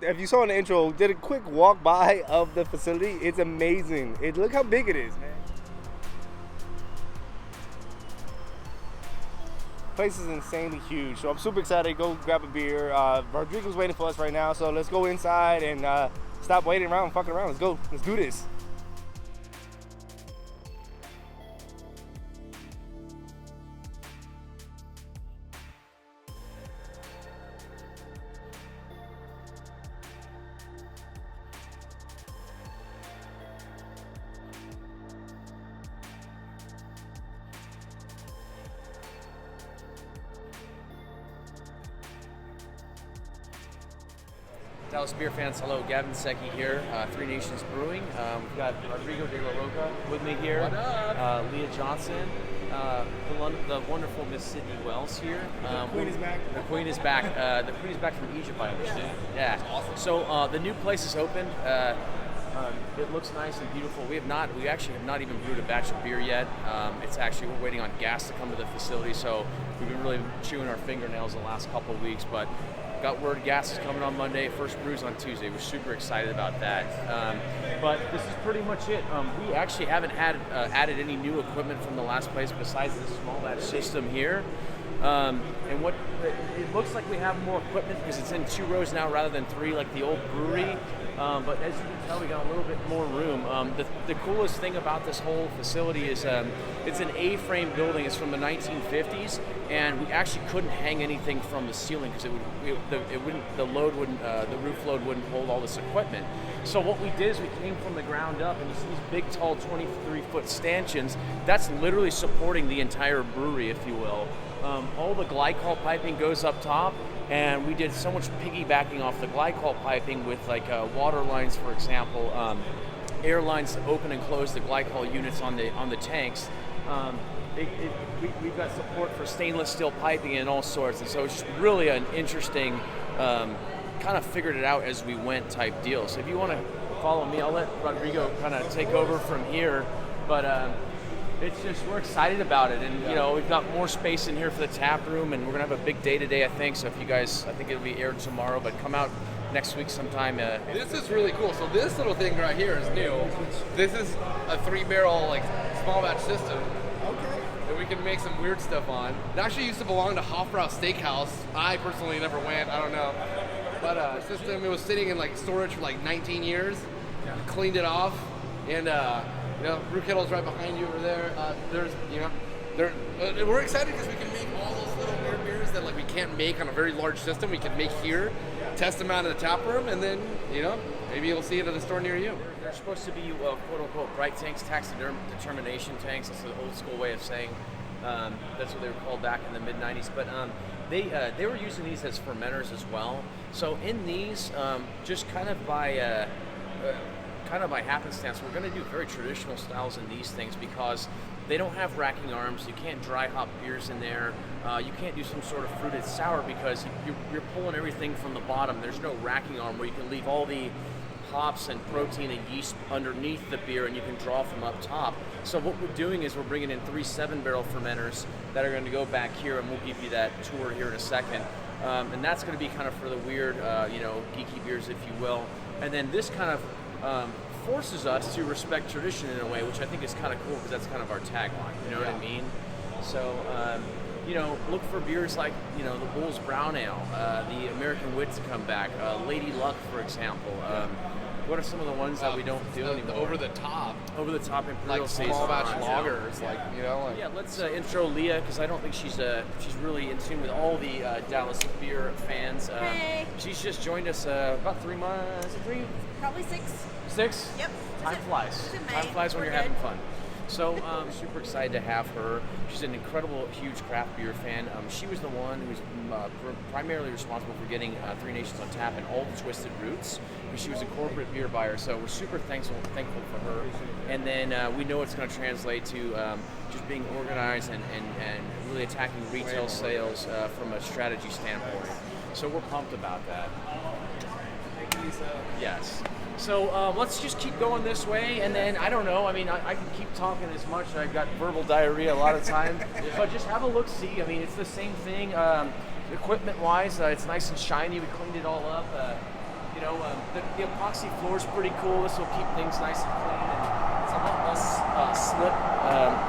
If you saw in the intro, did a quick walk by of the facility. It's amazing. Look how big it is, man. Place is insanely huge, so I'm super excited to go grab a beer. Rodrigo's waiting for us right now, so let's go inside and stop waiting around and fucking around. Let's go. Let's do this. Dallas beer fans, hello. Gavin Secchi here, Three Nations Brewing. We've got Rodrigo de la Roca with me here. What up? Leah Johnson, the wonderful Miss Sydney Wells here. The Queen is back. The Queen is back. The Queen is back from Egypt, I understand. Yeah. Awesome. So the new place is open. It looks nice and beautiful. We actually have not even brewed a batch of beer yet. We're waiting on gas to come to the facility, so we've been really chewing our fingernails the last couple of weeks, but got word gas is coming on Monday, first brews on Tuesday. We're super excited about that. But this is pretty much it. We actually haven't added any new equipment from the last place besides this small batch system here. And what it looks like we have more equipment because it's in 2 rows now rather than 3 like the old brewery. But as you can tell, we got a little bit more room. The coolest thing about this whole facility is it's an A-frame building. It's from the 1950s, and we actually couldn't hang anything from the ceiling because the roof load wouldn't hold all this equipment. So what we did is we came from the ground up, and you see these big, tall, 23-foot stanchions. That's literally supporting the entire brewery, if you will. All the glycol piping goes up top, and we did so much piggybacking off the glycol piping with water lines, for example, air lines to open and close the glycol units on the tanks. We've got support for stainless steel piping and all sorts, and so it's just really an interesting, kind of figured it out as we went type deal. So if you want to follow me, I'll let Rodrigo kind of take over from here, but it's just, we're excited about it, and we've got more space in here for the tap room, and we're gonna have a big day today, I think. So if you guys, I think it'll be aired tomorrow, but come out next week sometime. This is really cool. So this little thing right here is new. This is a 3-barrel small batch system. Okay. That we can make some weird stuff on. It actually used to belong to Hofbrau Steakhouse. I personally never went. I don't know. But system, it was sitting in storage for 19 years. Yeah. Cleaned it off, and brew kettle's right behind you over there. We're excited because we can make all those little weird beers that we can't make on a very large system. We can make here, test them out in the tap room, and then maybe you'll see it at a store near you. They're supposed to be quote unquote bright tanks, determination tanks. That's the old school way of saying. That's what they were called back in the mid '90s. But they were using these as fermenters as well. So in these, just kind of by happenstance, we're going to do very traditional styles in these things because they don't have racking arms. You can't dry hop beers in there. You can't do some sort of fruited sour because you're pulling everything from the bottom. There's no racking arm where you can leave all the hops and protein and yeast underneath the beer and you can draw from up top. So what we're doing is we're bringing in 3 7-barrel fermenters that are going to go back here, and we'll give you that tour here in a second. And that's going to be kind of for the weird, geeky beers, if you will. And then this kind of forces us to respect tradition in a way, which I think is kind of cool because that's kind of our tagline. You know what I mean? So, look for beers like, the Bull's Brown Ale, the American Wit to come back, Lady Luck, for example. What are some of the ones that we don't do anymore? Over the top Imperial small batch lagers, Yeah, let's intro Leah because I don't think she's really in tune with all the Dallas beer fans. Hey. She's just joined us about 3 months. Probably 6. 6? Yep. Time flies. Time flies when you're having fun. So super excited to have her. She's an incredible, huge craft beer fan. She was the one who's primarily responsible for getting Three Nations on tap and all the Twisted Roots. She was a corporate beer buyer, so we're super thankful for her. And then we know it's going to translate to just being organized and really attacking retail sales from a strategy standpoint. So we're pumped about that. Thank you, Lisa. Yes. So let's just keep going this way, and then, I don't know, I can keep talking as much. I've got verbal diarrhea a lot of times, but just have a look-see. It's the same thing. equipment-wise, it's nice and shiny. We cleaned it all up. The epoxy floor is pretty cool. This will keep things nice and clean. And it's a lot less slip.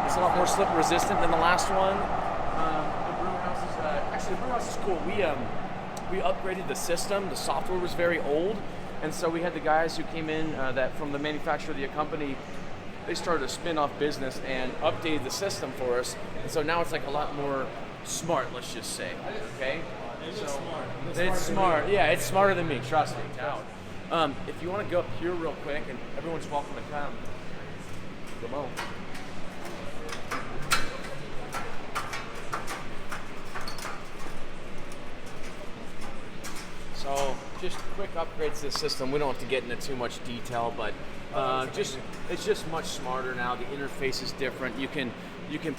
It's a lot more slip resistant than the last one. The brew house is cool. We upgraded the system. The software was very old, and so we had the guys who came in that from the manufacturer of the company. They started a spin-off business and updated the system for us, and so now it's like a lot more smart. Let's just say, okay. It's smart. Yeah, it's smarter than me. Trust me. Now, if you want to go up here real quick, and everyone's welcome to come. Come on. So, just quick upgrades to the system. We don't have to get into too much detail, but it's just much smarter now. The interface is different. You can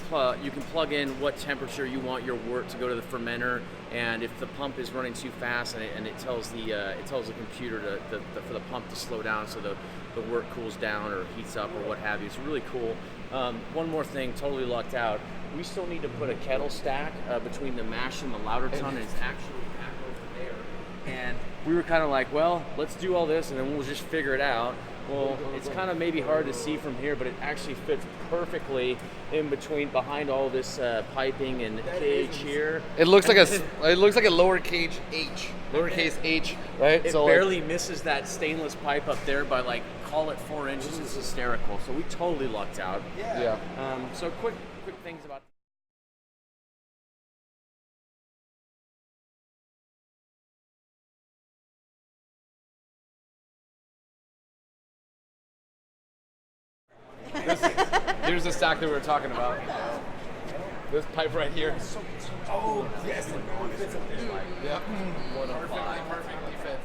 plug in what temperature you want your wort to go to the fermenter, and if the pump is running too fast, and it tells the computer for the pump to slow down so the wort cools down or heats up or what have you. It's really cool. One more thing, totally lucked out. We still need to put a kettle stack between the mash and the lauter tun, and it's actually back over there. And we were kind of like, well, let's do all this and then we'll just figure it out. Well, it's kind of maybe hard to see from here, but it actually fits perfectly in between, behind all this piping and cage here. It looks like a lowercase h, right? It barely misses that stainless pipe up there by like, call it 4 inches. It's hysterical. So we totally lucked out. Yeah. So quick things about. Here's the stack that we were talking about. This pipe right here. Oh, yes. Yeah. 105. Perfect defense.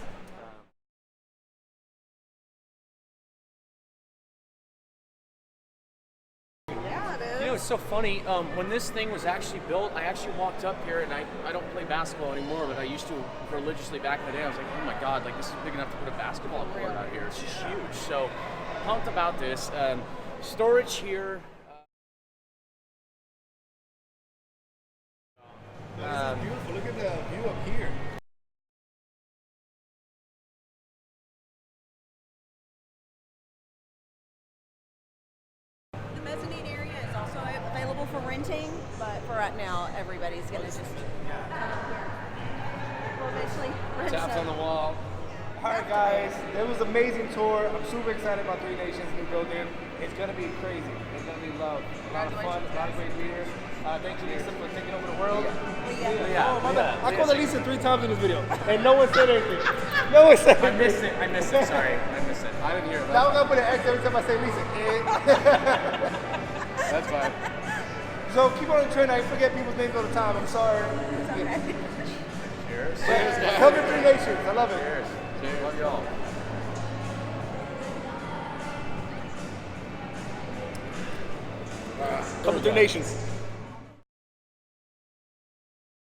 Yeah, it is. You know, it's so funny. When this thing was actually built, I actually walked up here, and I don't play basketball anymore, but I used to religiously back in the day. I was like, oh my god, like this is big enough to put a basketball court out here. It's just huge. So pumped about this. Storage here. This is beautiful. Look at the view up here. The mezzanine area is also available for renting, but for right now, everybody's going to just come up here. We'll eventually rent Taps on some. the wall. All right, guys. It was an amazing tour. I'm super excited about Three Nations new building. It's gonna be crazy. It's gonna be love. A lot of fun. A lot of great leaders. Thank you, Lisa, for taking over the world. Yeah. Oh, my bad. I called Lisa 3 times in this video, and no one said anything. No one said anything. I missed it. Sorry, I missed it. I didn't hear it. Now we're gonna put an X every time I say Lisa. That's fine. So keep on the trend. I forget people's names all the time. I'm sorry. Cheers. Come to Three Nations. I love it. Cheers. Love y'all. Come to Three Nations.